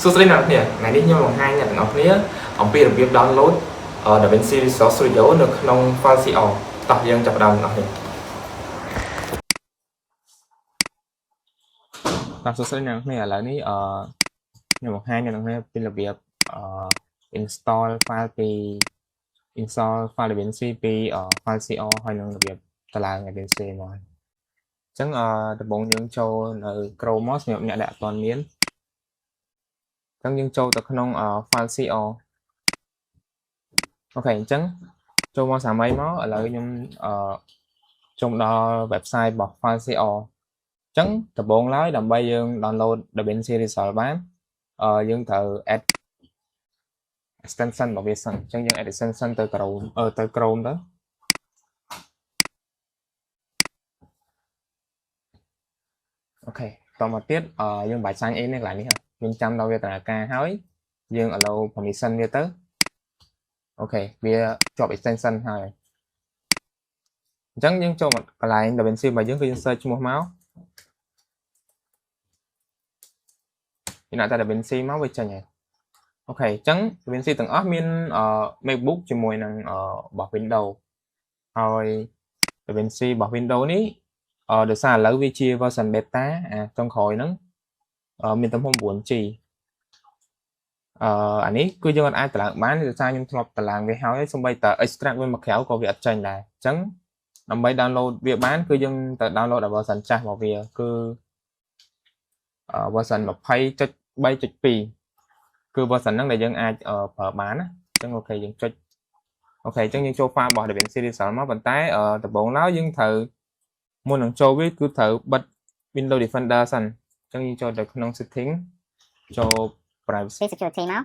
សួស្តីអ្នកនរថ្ងៃនេះខ្ញុំបង្ហាញអ្នកទាំងអស់គ្នាអំពីរបៀប download DaVinci Resolve Studio នៅក្នុង file CR តោះយើងចាប់ផ្ដើមអ្នកនរបាទសួស្តីអ្នកនរឥឡូវនេះខ្ញុំបង្ហាញអ្នកនរពីរបៀបinstall file ពី install file DaVinci ពី file CR ហើយនឹងរបៀបតម្លើង DaVinci មកអញ្ចឹងដំបូងយើងចូលនៅ Chrome មកសម្រាប់អ្នកដែលអត់ទាន់មានអញ្ចឹងយើងចូលទៅក្នុង file CR អូខេអញ្ចឹងចូលមកសាមីមកឥឡូវខ្ញុំចូលដល់ website របស់ file CR អញ្ចឹងដំបូងឡើយដើម្បីយើង download DaVinci Resolve បានយើងត្រូវ add extension របស់វាសិនអញ្ចឹងយើង add extension ទៅ Chrome ទៅ Chrome ទៅអូខេតមកទៀតយើងបាច់ sign in នៅកន្លែងនេះយើងចាំដល់វាដំណើរការហើយយើង allow permission វាទៅអូខេវាជាប់ extension ហើយអញ្ចឹងយើងចូលមកកន្លែង DaVinci របស់យើងគឺយើង search ឈ្មោះមកយើងដាក់តែ DaVinci មកវាចេញហើយអូខេអញ្ចឹង DaVinci ទាំងអស់មានMacBook ជាមួយនឹងរបស់ Windows ហើយ DaVinci របស់ Windows នេះដោយសារឥឡូវវាជា version beta ចុងក្រោយហ្នឹងមានទំហំ 9GB អានេះគឺយើងអាចតម្លើងបានដោយសារខ្ញុំធ្លាប់តម្លើងវាហើយសូម្បីតែ extract វាមកក្រៅក៏វាអត់ចេញដែរអញ្ចឹងដើម្បី download វាបានគឺយើងត្រូវ download ដល់ version ចាស់របស់វាគឺ version 20.3.2 គឺ version ហ្នឹងដែលយើងអាចប្រើបានណាអញ្ចឹងអូខេយើងចុចអូខេអញ្ចឹងយើងចូល file របស់ DaVinci Resolve មកប៉ុន្តែដំបូងឡើយយើងត្រូវមុននឹងចូលវាគឺត្រូវបិទ Windows Defender សិនអញ្ចឹងយើងចូលទៅក្នុង setting ចូល privacy security មក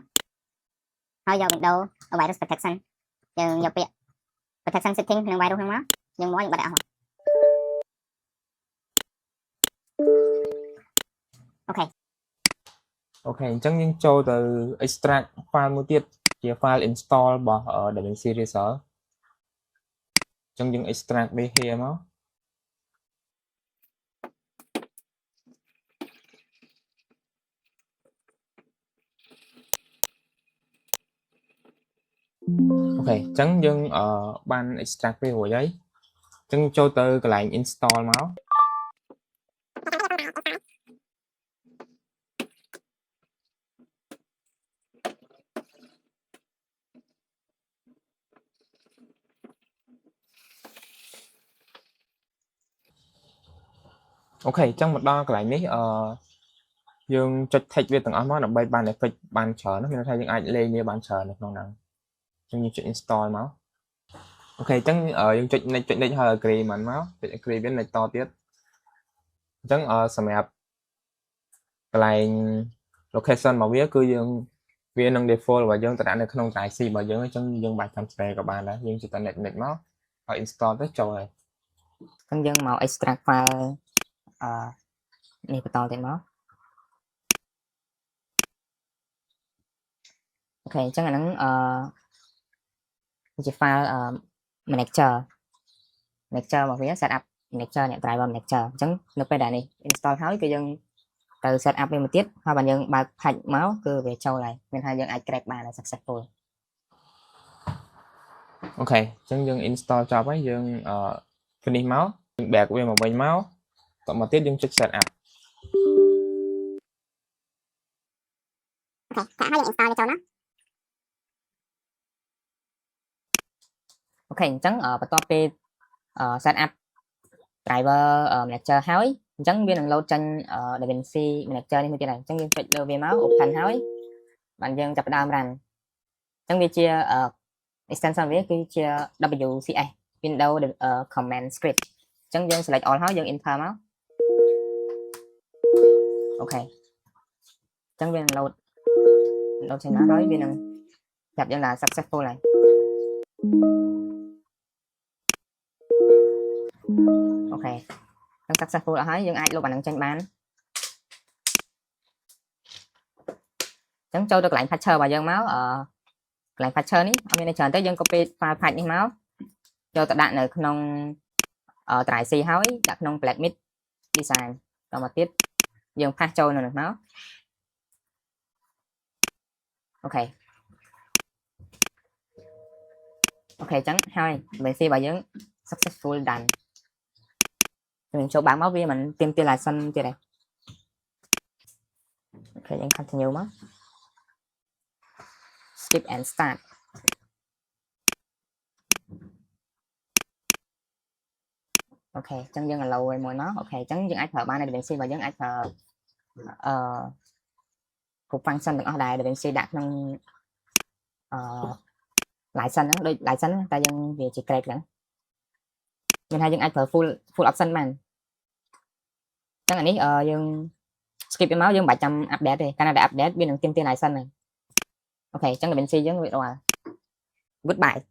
ហើយយក Windows virus protection យើងយកពាក្យ protection setting ក្នុង virus ហ្នឹងមកយើងមកយើងបិទអស់មកអូខេអញ្ចឹងយើងចូលទៅ extract file មួយទៀតជា file install របស់ DaVinci Resolve អញ្ចឹងយើង extract វា here មកអូខេអញ្ចឹងយើងបាន extract វារួចហើយអញ្ចឹងចូលទៅកន្លែង install មកអូខេអញ្ចឹងមកដល់កន្លែងនេះយើងចុច text វាទាំងអស់មកដើម្បីបាន effect បានច្រើនមានន័យថាយើងអាចលេងវាបានច្រើននៅក្នុងហ្នឹងអញ្ចឹងយើងចុច install មកអូខេអញ្ចឹងយើងចុច next ហើយ agree មិនមកចុច agree វា next តទៀតអញ្ចឹងសម្រាប់កន្លែង location របស់វាគឺយើងវានឹង default របស់យើងទៅដាក់នៅក្នុង drive C របស់យើងអញ្ចឹងយើងបាច់តាម spare ក៏បានដែរយើងចុចតែ next មកហើយ install ទៅចូលហើយអញ្ចឹងយើងមក extract file នេះបន្តទៀតមកអូខេអញ្ចឹងអាហ្នឹងជា file manager របស់វា set up manager អ្នក driver manager អញ្ចឹងនៅពេលដែលនេះ install ហើយគឺយើងទៅ set up វាមួយទៀតហើយបើយើងបើក patch មកគឺវាចូលហើយមានថាយើងអាច crack បាន successful អូខេអញ្ចឹងយើង install ចប់ហើយយើងfinish មកយើង back វាមកវិញមកតមកទៀតយើងចុច set up អូខេតែហើយយើង install វាចូលណាអូខេអញ្ចឹងបន្ទាប់ពី set up driver manager ហើយអញ្ចឹងវានឹង load ចេញ DaVinci manager នេះមួយទៀតហើយអញ្ចឹងយើងចុចលើវាមក open ហើយបានយើងចាប់ផ្ដើម run អញ្ចឹងវាជា extension វាគឺជា WCS Windows Command Script អញ្ចឹងយើង select all ហើយយើង enter មកអូខេអញ្ចឹងវានឹង load ចេញមកហើយវានឹងប្រាប់យើងថា successful ហើយអូខេនឹង successful អស់ហើយយើងអាចលុបអានឹងចេញបានអញ្ចឹងចូលទៅកន្លែង patcher របស់យើងមកកន្លែង patcher នេះអត់មានច្រើនទេយើង copy file patch នេះមកយកទៅដាក់នៅក្នុង drive C ហើយដាក់ក្នុង Blackmid design តមកទៀតយើង pass ចូលនៅនោះមក ok ok chẳng hai mình si bài dưỡng successful done mình số bảng máu viên mình tìm tiền lại xanh tiền này ok vẫn continue mất skip and start ok chẳng dân là lâu rồi mồi nó ok chẳng dân ai thợ ba này mình si và dân ai thợ cục function được ở đây để mình si đặt nâng lại xanh đó đây lại xanh ta dân về chỉ create nữa mình hay dân ai thợ full option man chẳng hạn ní dân skip cái máu dân 700 update đi Canada update bên đường kim tiền lại xanh này ok chẳng là mình si dân rồi goodbye